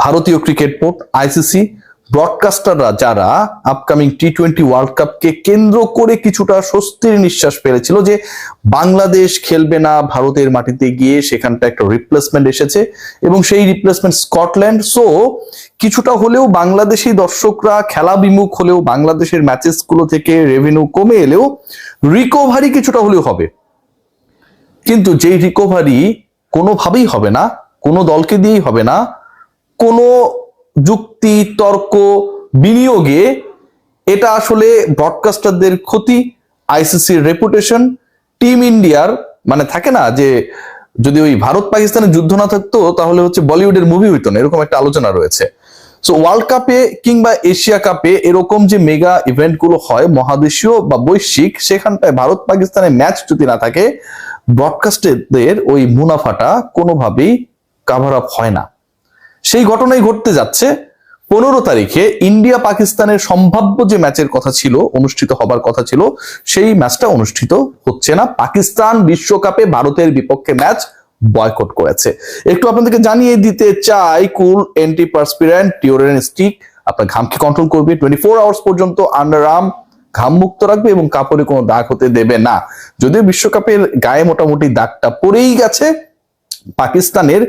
ভারতীয় cricket board, ICC, ব্রডকাস্টাররা যারা upcoming টি-20 world কাপকে কেন্দ্র করে কিছুটা স্বস্তির নিঃশ্বাস ফেলেছিল যে বাংলাদেশ খেলবে না ভারতের মাটিতে গিয়ে, সেখানটা একটা রিপ্লেসমেন্ট এসেছে এবং সেই রিপ্লেসমেন্ট স্কটল্যান্ড। সো কিছুটা হলেও বাংলাদেশি দর্শকরা খেলা বিমুখ হলেও, বাংলাদেশের ম্যাচেস গুলো থেকে রেভিনিউ কমে এলেও রিকভারি কিছুটা হলেও হবে। কিন্তু যেই রিকভারি কোনোভাবেই হবে না, কোনো দলকে দিয়েই হবে না, কোনো যুক্তি তর্ক বিনিয়োগে, এটা আসলে ব্রডকাস্টারদের ক্ষতি, আইসিসির রেপুটেশন, টিম ইন্ডিয়ার, মানে থাকে না যে যদি ওই ভারত পাকিস্তানের যুদ্ধ না থাকতো তাহলে হচ্ছে বলিউডের মুভি হইতো না, এরকম একটা আলোচনা রয়েছে। সো ওয়ার্ল্ড কাপে কিংবা এশিয়া কাপে এরকম যে মেগা ইভেন্ট গুলো হয় মহাদেশীয় বা বৈশ্বিক, সেখানটায় ভারত পাকিস্তানের ম্যাচ যদি না থাকে ব্রডকাস্টারদের ওই মুনাফাটা কোনোভাবেই কাভার আপ হয় না। সেই ঘটনাই ঘটতে যাচ্ছে। 15 তারিখে ইন্ডিয়া পাকিস্তানের সম্ভাব্য যে ম্যাচের কথা ছিল, অনুষ্ঠিত হবার কথা ছিল, সেই ম্যাচটা অনুষ্ঠিত হচ্ছে না। পাকিস্তান বিশ্বকাপে ভারতের বিপক্ষে ম্যাচ বয়কট করেছে। একটু আপনাদেরকে জানিয়ে দিতে চাই, কুল অ্যান্টিপারস্পিরেন্ট ডিওডোরেন্ট স্টিক আপনার ঘামকে কন্ট্রোল করবে, 24 আওয়ার্স পর্যন্ত আন্ডার আর্ম ঘাম মুক্ত রাখবে এবং কাপড়ে কোনো দাগ হতে দেবে না। যদিও বিশ্বকাপের গায়ে মোটামুটি দাগটা পড়েই গেছে, পাকিস্তানের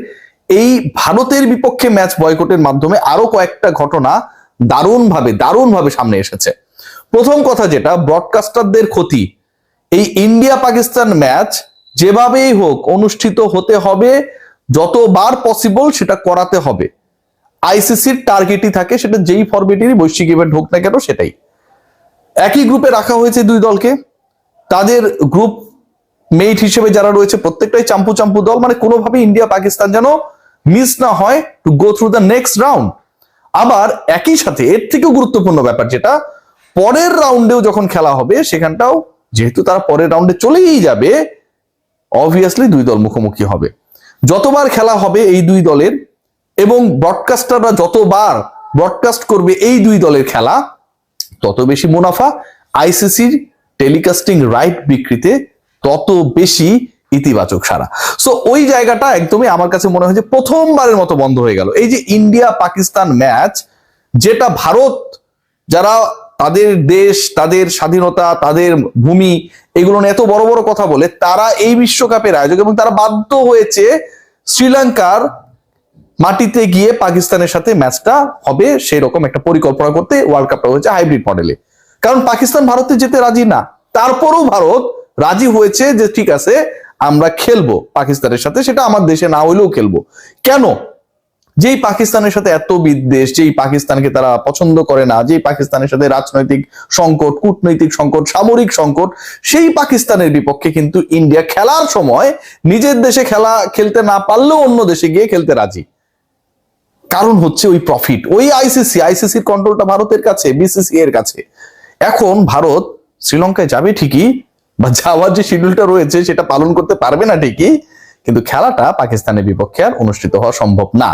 এই ভারতের বিপক্ষে ম্যাচ বয়কটের মাধ্যমে আরো কয়েকটা ঘটনা দারুণভাবে সামনে এসেছে। প্রথম কথা যেটা, ব্রডকাস্টারদের ক্ষতি। এই ইন্ডিয়া পাকিস্তান ম্যাচ যেভাবেই হোক অনুষ্ঠিত হতে হবে, যতবার পসিবল সেটা করাতে হবে। আইসিসির টার্গেটই থাকে, সেটা যেই ফরম্যাটেরই বৈশ্বিক ইভেন্ট হোক না কেন সেটাই। একই গ্রুপে রাখা হয়েছে দুই দলকে, তাদের গ্রুপ মেট হিসেবে যারা রয়েছে প্রত্যেকটাই চাম্পু দল, মানে কোনোভাবে ইন্ডিয়া পাকিস্তান যেন মিস না হয় to go through the next round. আবার একই সাথে এর থেকেও গুরুত্বপূর্ণ ব্যাপার যেটা, পরের রাউন্ডেও যখন খেলা হবে সেখানটাও যেহেতু তারা পরের রাউন্ডে চলেই যাবে, অবভিয়াসলি দুই দল মুখোমুখি হবে। যতবার খেলা হবে এই দুই দলের এবং ব্রডকাস্টাররা যতবার ব্রডকাস্ট করবে এই দুই দলের খেলা, তত বেশি মুনাফা। আইসিসির টেলিকাস্টিং রাইট বিক্রিতে তত বেশি ইতিবাচক সারা। সো ওই জায়গাটা একদমই আমার কাছে মনে হয় যে প্রথমবারের মতো বন্ধ হয়ে গেল। এই যে ইন্ডিয়া পাকিস্তান ম্যাচ, যেটা ভারত, যারা তাদের দেশ, তাদের স্বাধীনতা, তাদের ভূমি, এগুলো নিয়ে এত বড় বড় কথা বলে, তারা এই বিশ্বকাপের আয়োজক এবং তারা বাধ্য হয়েছে শ্রীলঙ্কার মাটিতে গিয়ে পাকিস্তানের সাথে ম্যাচটা হবে সেই রকম একটা পরিকল্পনা করতে ওয়ার্ল্ড কাপটা হয়েছে হাইব্রিড মডেলে। কারণ পাকিস্তান ভারতে যেতে রাজি না, তারপরও ভারত রাজি হয়েছে যে ঠিক আছে আমরা খেলবো পাকিস্তানের সাথে, সেটা আমার দেশে না হইলেও খেলবো। কেন? যেই পাকিস্তানের সাথে এত বিদ্বেষ, যেই পাকিস্তানকে তারা পছন্দ করে না, যেই পাকিস্তানের সাথে রাজনৈতিক সংকট, কূটনৈতিক সংকট, সামরিক সংকট, সেই পাকিস্তানের বিপক্ষে কিন্তু ইন্ডিয়া খেলার সময় নিজের দেশে খেলতে না পারলেও অন্য দেশে গিয়ে খেলতে রাজি। কারণ হচ্ছে ওই প্রফিট, ওই আইসিসির কন্ট্রোলটা ভারতের কাছে, বিসিসি এর কাছে। এখন ভারত শ্রীলঙ্কায় যাবে ঠিকই, বা যাওয়ার যে শিডিউলটা রয়েছে সেটা পালন করতে পারবে না ঠিকই, কিন্তু খেলাটা পাকিস্তানের বিপক্ষে আর অনুষ্ঠিত হওয়া সম্ভব না।